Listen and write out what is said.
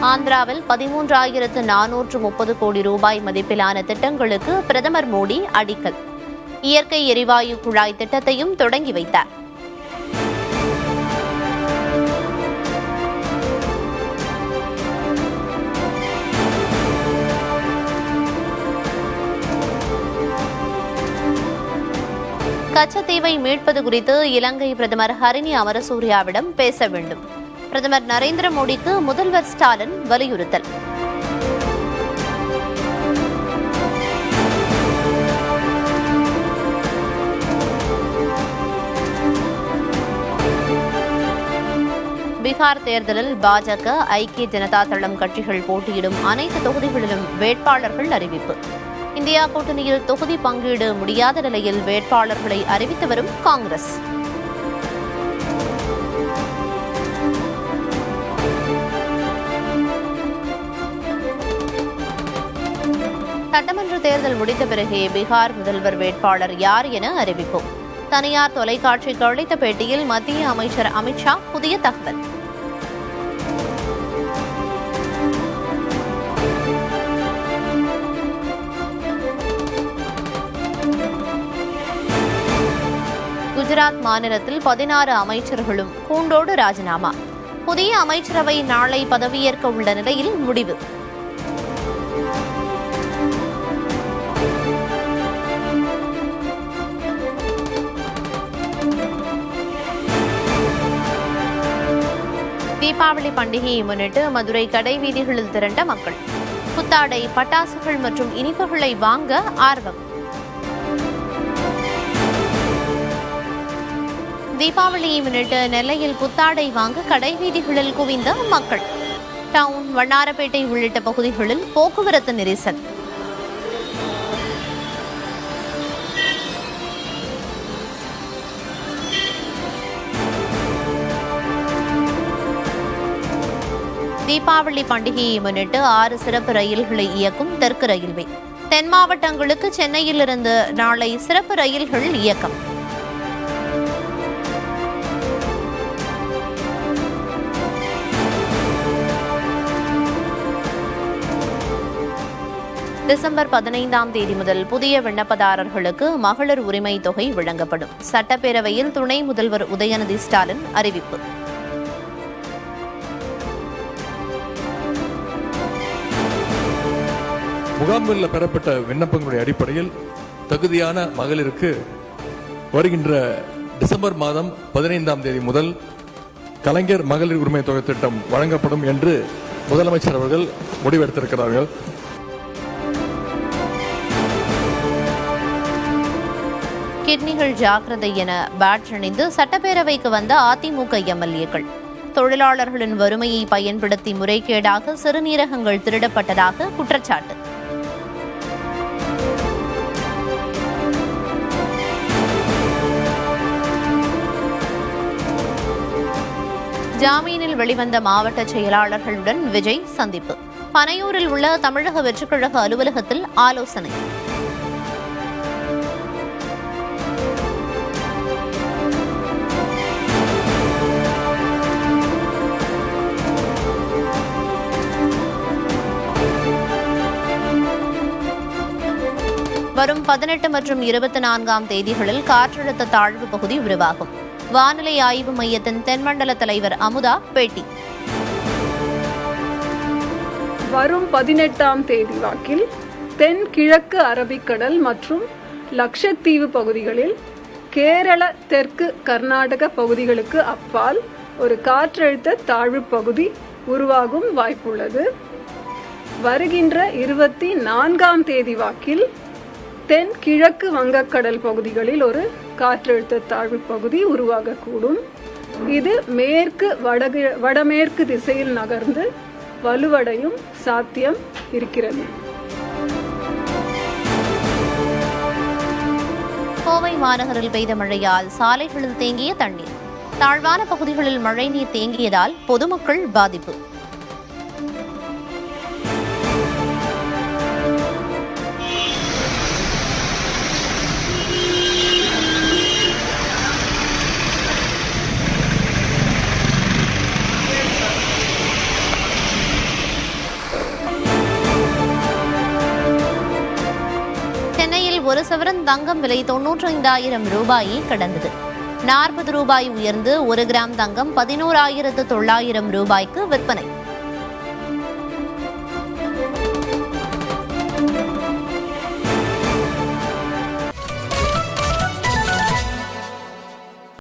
ஆந்திராவில் 13,430 கோடி ரூபாய் மதிப்பிலான திட்டங்களுக்கு பிரதமர் மோடி அடிக்கல். இயற்கை எரிவாயு குழாய் திட்டத்தையும் தொடங்கி வைத்தார். கச்சத்தீவை மீட்பது குறித்து இலங்கை பிரதமர் ஹரிணி அமரசூரியாவிடம் பேச வேண்டும். பிரதமர் நரேந்திர மோடிக்கு முதல்வர் ஸ்டாலின் வலியுறுத்தல். பீகார் தேர்தலில் பாஜக, ஐக்கிய ஜனதா தளம் கட்சிகள் போட்டியிடும் அனைத்து தொகுதிகளிலும் வேட்பாளர்கள் அறிவிப்பு. இந்தியா கூட்டணியில் தொகுதி பங்கீடு முடியாத நிலையில் வேட்பாளர்களை அறிவித்து வரும் காங்கிரஸ். சட்டமன்ற தேர்தல் முடிந்த பிறகே பீகார் முதல்வர் வேட்பாளர் யார் என அறிவிப்போம். தனியார் தொலைக்காட்சிக்கு அளித்த பேட்டியில் மத்திய அமைச்சர் அமித்ஷா புதிய தகவல். குஜராத் மாநிலத்தில் 16 அமைச்சர்களும் கூண்டோடு ராஜினாமா. புதிய அமைச்சரவை நாளை பதவியேற்க உள்ள நிலையில் முடிவு. தீபாவளி பண்டிகையை முன்னிட்டு மதுரை கடை வீதிகளில் திரண்ட மக்கள். புத்தாடை, பட்டாசுகள் மற்றும் இனிப்புகளை வாங்க ஆர்வம். தீபாவளியை முன்னிட்டு நெல்லையில் புத்தாடை வாங்க கடை வீதிகளில் குவிந்த மக்கள். டவுன், வண்ணாரப்பேட்டை உள்ளிட்ட பகுதிகளில் போக்குவரத்து நெரிசல். தீபாவளி பண்டிகையை முன்னிட்டு 6 சிறப்பு ரயில்களை இயக்கும் தெற்கு ரயில்வே. தென் மாவட்டங்களுக்கு சென்னையிலிருந்து நாளை சிறப்பு ரயில்கள் இயக்கம். டிசம்பர் 15ஆம் தேதி முதல் புதிய விண்ணப்பதாரர்களுக்கு மகளிர் உரிமை தொகை வழங்கப்படும். சட்டப்பேரவையில் துணை முதல்வர் உதயநிதி ஸ்டாலின் அறிவிப்பு. முகாம்களில் பெறப்பட்ட விண்ணப்பங்களுடைய அடிப்படையில் தகுதியான மகளிருக்கு வருகின்ற டிசம்பர் மாதம் 15ஆம் தேதி முதல் கலைஞர் மகளிர் உரிமை தொகை திட்டம் வழங்கப்படும் என்று முதலமைச்சர் அவர்கள் முடிவெடுத்திருக்கிறார்கள். கிட்னிகள் ஜாக்கிரதை என பேட்ஜ் அணிந்து சட்டப்பேரவைக்கு வந்த அதிமுக எம்எல்ஏக்கள். தொழிலாளர்களின் வறுமையை பயன்படுத்தி முறைகேடாக சிறுநீரகங்கள் திருடப்பட்டதாக குற்றச்சாட்டு. ஜாமீனில் வெளிவந்த மாவட்ட செயலாளர்களுடன் விஜய் சந்திப்பு. பனையூரில் உள்ள தமிழக வெற்றிக்கழக அலுவலகத்தில் ஆலோசனை. வரும் 18 மற்றும் 24ஆம் தேதிகளில் காற்றழுத்த தாழ்வு பகுதி உருவாகும். வானிலை ஆய்வு மையத்தின் தென்மண்டல தலைவர் அமுதா பேட்டி. வரும் 18ஆம் தேதி வாக்கில் தென் கிழக்கு அரபிக்கடல் மற்றும் லட்சத்தீவு பகுதிகளில் கேரள, தெற்கு கர்நாடக பகுதிகளுக்கு அப்பால் ஒரு காற்றழுத்த தாழ்வு பகுதி உருவாகும் வாய்ப்புள்ளது. வருகின்ற 24ஆம் தேதி வாக்கில் தென் கிழக்கு வங்கக்கடல் பகுதிகளில் ஒரு காற்றழுத்த தாழ்வு பகுதி உருவாகக்கூடும். இது மேற்கு வடமேற்கு திசையில் நகர்ந்து வலுவடையும் சாத்தியம் இருக்கிறது. கோவை மாநகரில் பெய்த மழையால் சாலைகளில் தேங்கிய தண்ணீர். தாழ்வான பகுதிகளில் மழைநீர் தேங்கியதால் பொதுமக்கள் பாதிப்பு. ஒரு சவரன் தங்கம் விலை 95,000 ரூபாயை கடந்தது. 40 ரூபாய் உயர்ந்து 1 கிராம் தங்கம் 11,900 ரூபாய்க்கு விற்பனை.